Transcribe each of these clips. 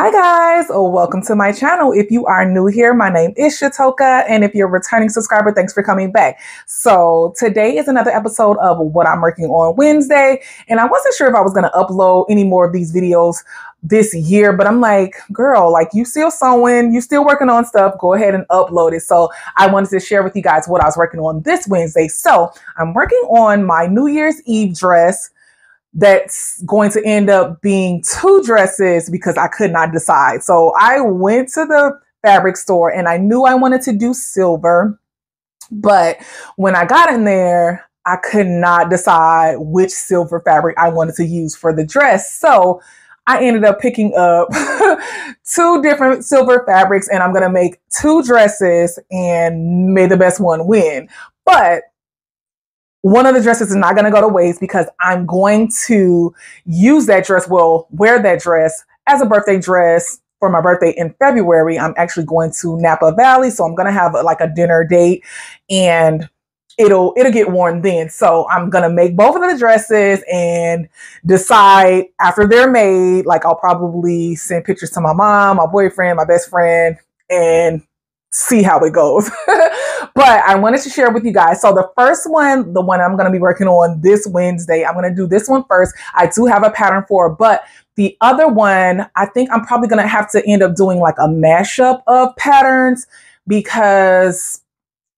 Hi guys, welcome to my channel. If you are new here, my name is Shatoka, and if you're a returning subscriber, thanks for coming back. So today is another episode of what I'm working on Wednesday, and I wasn't sure if I was going to upload any more of these videos this year, but I'm like, girl, like you still sewing, you still working on stuff, go ahead and upload it. So I wanted to share with you guys what I was working on this Wednesday. So I'm working on my New Year's Eve dress that's going to end up being two dresses because I could not decide. So I went to the fabric store and I knew I wanted to do silver, but when I got in there, I could not decide which silver fabric I wanted to use for the dress. So I ended up picking up two different silver fabrics, and I'm going to make two dresses and may the best one win. But one of the dresses is not going to go to waste because I'm going to use that dress, wear that dress as a birthday dress for my birthday in February. I'm actually going to Napa Valley, so I'm going to have like a dinner date and it'll get worn then. So I'm going to make both of the dresses and decide after they're made. Like I'll probably send pictures to my mom, my boyfriend, my best friend, and see how it goes. But I wanted to share with you guys. So the first one, the one I'm going to be working on this Wednesday, I'm going to do this one first. I do have a pattern for it, but the other one, I think I'm probably going to have to end up doing like a mashup of patterns because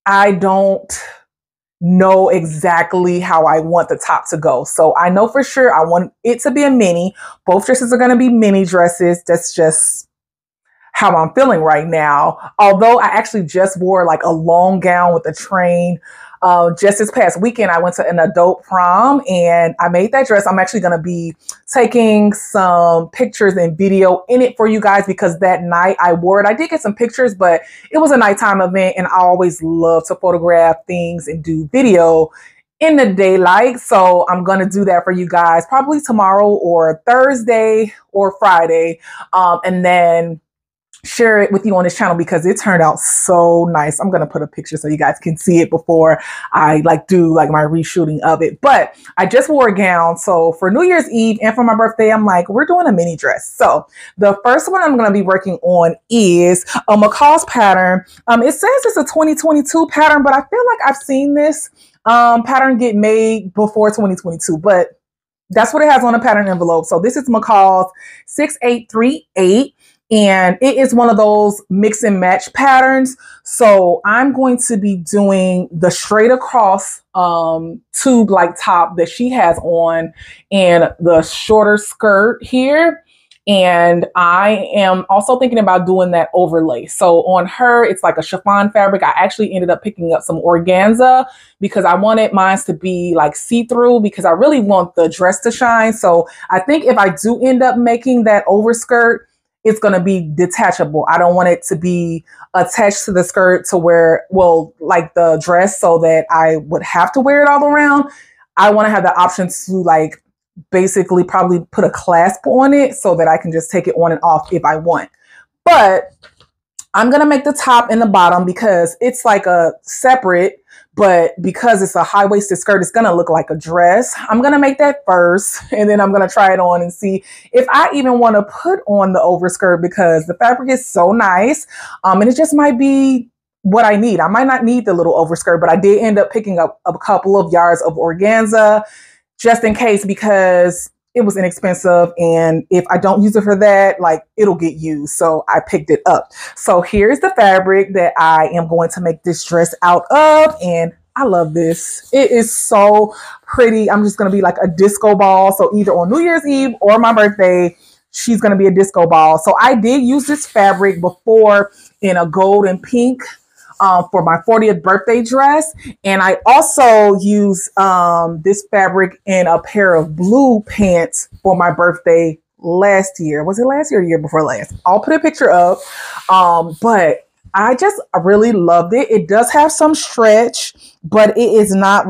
I don't know exactly how I want the top to go. So I know for sure I want it to be a mini. Both dresses are going to be mini dresses. That's just how I'm feeling right now. Although I actually just wore like a long gown with a train. Just this past weekend, I went to an adult prom and I made that dress. I'm actually going to be taking some pictures and video in it for you guys because that night I wore it. I did get some pictures, but it was a nighttime event and I always love to photograph things and do video in the daylight. So I'm going to do that for you guys probably tomorrow or Thursday or Friday. And then share it with you on this channel because it turned out so nice. I'm going to put a picture so you guys can see it before I do my reshooting of it. But I just wore a gown. So for New Year's Eve and for my birthday, I'm like, we're doing a mini dress. So the first one I'm going to be working on is a McCall's pattern. It says it's a 2022 pattern, but I feel like I've seen this pattern get made before 2022, but that's what it has on the pattern envelope. So this is McCall's 6838. And it is one of those mix and match patterns. So I'm going to be doing the straight across tube like top that she has on and the shorter skirt here. And I am also thinking about doing that overlay. So on her, it's like a chiffon fabric. I actually ended up picking up some organza because I wanted mine to be like see-through because I really want the dress to shine. So I think if I do end up making that overskirt, it's going to be detachable. I don't want it to be attached to the skirt to where, like the dress so that I would have to wear it all around. I want to have the option to basically probably put a clasp on it so that I can just take it on and off if I want. But I'm going to make the top and the bottom because it's like a separate, but because it's a high-waisted skirt, it's going to look like a dress. I'm going to make that first, and then I'm going to try it on and see if I even want to put on the overskirt because the fabric is so nice. And it just might be what I need. I might not need the little overskirt, but I did end up picking up a couple of yards of organza just in case because it was inexpensive, and if I don't use it for that, it'll get used. So I picked it up. So here's the fabric that I am going to make this dress out of, and I love this. It is so pretty. I'm just going to be like a disco ball. So either on New Year's Eve or my birthday, she's going to be a disco ball. So I did use this fabric before in a gold and pink for my 40th birthday dress. And I also used this fabric in a pair of blue pants for my birthday last year. Was it last year or the year before last? I'll put a picture up. But I really loved it. It does have some stretch, but it is not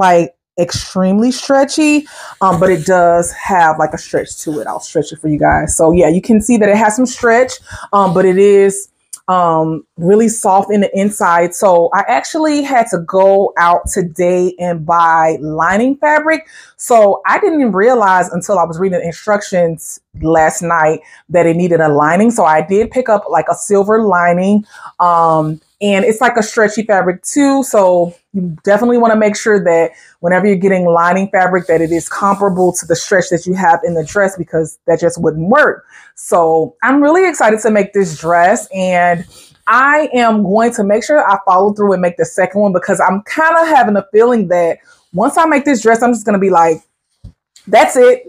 extremely stretchy, but it does have a stretch to it. I'll stretch it for you guys. So yeah, you can see that it has some stretch, but it is really soft in the inside. So I actually had to go out today and buy lining fabric. So I didn't realize until I was reading the instructions last night that it needed a lining. So I did pick up like a silver lining. And it's like a stretchy fabric too. So you definitely want to make sure that whenever you're getting lining fabric, that it is comparable to the stretch that you have in the dress, because that just wouldn't work. So I'm really excited to make this dress, and I am going to make sure I follow through and make the second one, because I'm kind of having a feeling that once I make this dress, I'm just going to be like, that's it.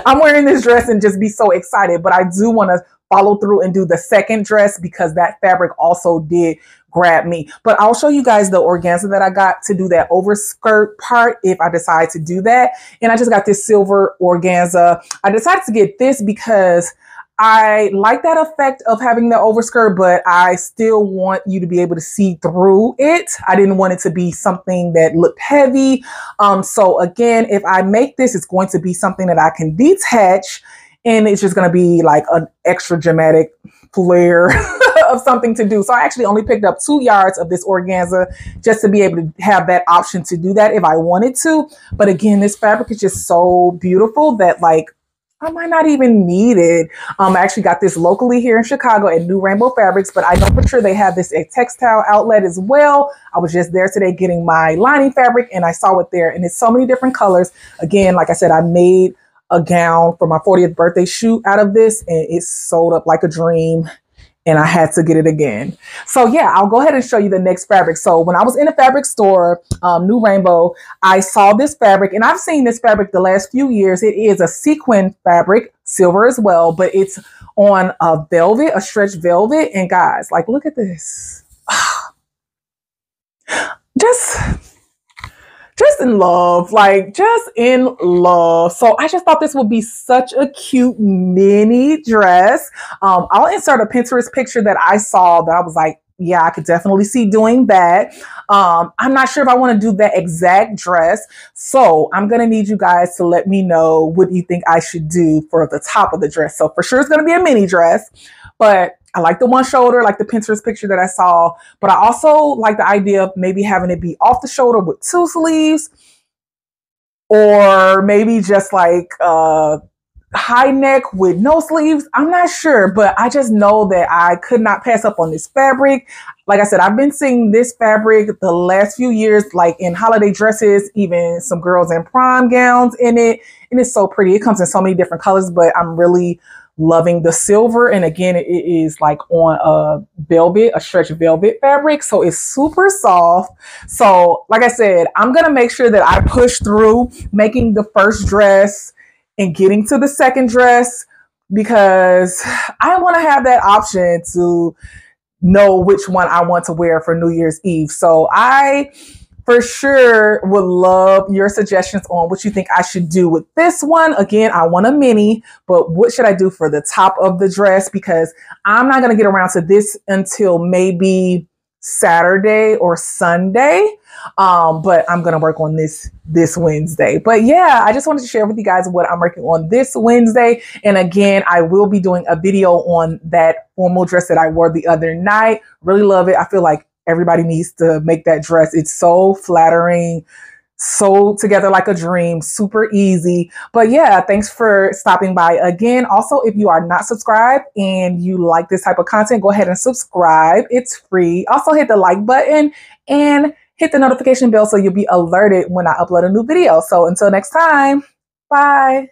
I'm wearing this dress and just be so excited. But I do want to follow through and do the second dress, because that fabric also did grab me. But I'll show you guys the organza that I got to do that overskirt part if I decide to do that. And I just got this silver organza. I decided to get this because I like that effect of having the overskirt, but I still want you to be able to see through it. I didn't want it to be something that looked heavy. So again, if I make this, it's going to be something that I can detach, and it's just going to be like an extra dramatic flare of something to do. So I actually only picked up 2 yards of this organza just to be able to have that option to do that if I wanted to. But again, this fabric is just so beautiful that like I might not even need it. I actually got this locally here in Chicago at New Rainbow Fabrics, but I know for sure they have this at textile outlet as well. I was just there today getting my lining fabric, and I saw it there, and it's so many different colors. Again, like I said, I made a gown for my 40th birthday shoot out of this, and it sold up like a dream, and I had to get it again. So yeah, I'll go ahead and show you the next fabric. So when I was in a fabric store, New Rainbow, I saw this fabric, and I've seen this fabric the last few years. It is a sequin fabric, silver as well, but it's on a velvet, a stretched velvet. And guys, like, look at this. Just in love, like just in love. So I just thought this would be such a cute mini dress. I'll insert a Pinterest picture that I saw that I was like, yeah, I could definitely see doing that. I'm not sure if I want to do that exact dress. So I'm going to need you guys to let me know what you think I should do for the top of the dress. So for sure it's going to be a mini dress, but I like the one shoulder, like the Pinterest picture that I saw, but I also like the idea of maybe having it be off the shoulder with 2 sleeves, or maybe just like high neck with no sleeves. I'm not sure, but I just know that I could not pass up on this fabric. Like I said, I've been seeing this fabric the last few years, like in holiday dresses, even some girls in prom gowns in it. And it's so pretty. It comes in so many different colors, but I'm really loving the silver. And again, it is like on a velvet, a stretch velvet fabric. So it's super soft. So like I said, I'm going to make sure that I push through making the first dress and getting to the second dress, because I want to have that option to know which one I want to wear for New Year's Eve. So I for sure would love your suggestions on what you think I should do with this one. Again, I want a mini, but what should I do for the top of the dress? Because I'm not going to get around to this until maybe Saturday or Sunday. But I'm going to work on this Wednesday. But yeah, I just wanted to share with you guys what I'm working on this Wednesday. And again, I will be doing a video on that formal dress that I wore the other night. Really love it. I feel like everybody needs to make that dress. It's so flattering, so together like a dream, super easy. But yeah, thanks for stopping by again. Also, if you are not subscribed and you like this type of content, go ahead and subscribe. It's free. Also hit the like button and hit the notification bell so you'll be alerted when I upload a new video. So until next time, bye.